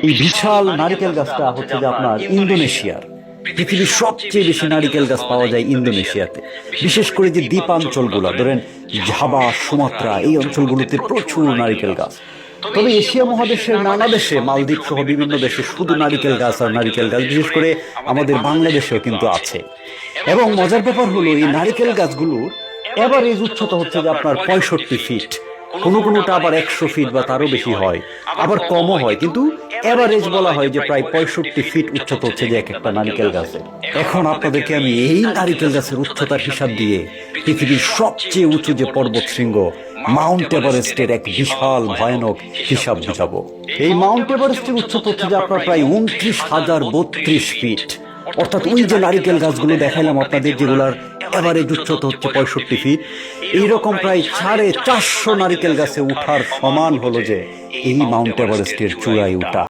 এই বিশাল নারিকেল গাছটা হচ্ছে যে আপনার ইন্দোনেশিয়ার। পৃথিবীর সবচেয়ে বেশি নারিকেল গাছ পাওয়া যায় ইন্দোনেশিয়াতে। বিশেষ করে যে দ্বীপাঞ্চলগুলো ধরেন জাভা, সুমাত্রা, এই অঞ্চলগুলোতে প্রচুর নারিকেল গাছ। তবে এশিয়া মহাদেশের নানা দেশে, মালদ্বীপ সহ বিভিন্ন দেশে শুধু নারিকেল গাছ আর নারিকেল গাছ, বিশেষ করে আমাদের বাংলাদেশেও কিন্তু আছে। এবং মজার ব্যাপার হলো এই নারিকেল গাছগুলোর এভারেজ উচ্চতা হচ্ছে যে আপনার 65 ফিট, কোনোটা আবার 100 ফিট বা তারও বেশি হয়, আবার কমও হয়, কিন্তু এভারেজ বলা হয় যে প্রায় 65 ফিট উচ্চতা হচ্ছে যে এক একটা নারিকেল গাছে। এখন আপনাদেরকে আমি এই নারিকেল গাছের উচ্চতার হিসাব দিয়ে পৃথিবীর সবচেয়ে উঁচু যে পর্বত শৃঙ্গ মাউন্ট এভারেস্টের এক বিশাল ভয়ানক হিসাব বুঝাবো। এই মাউন্ট এভারেস্টের উচ্চতা হচ্ছে যে আপনার প্রায় 29,032 ফিট। অর্থাৎ ওই যে নারিকেল গাছগুলো দেখাইলাম আপনাদের, যেগুলার এভারেজ উচ্চতা হচ্ছে 65 ফিট, এইরকম প্রায় 450 নারিকেল গাছে উঠার সমান হলো যে এই মাউন্ট এভারেস্টের চূড়ায় উঠা।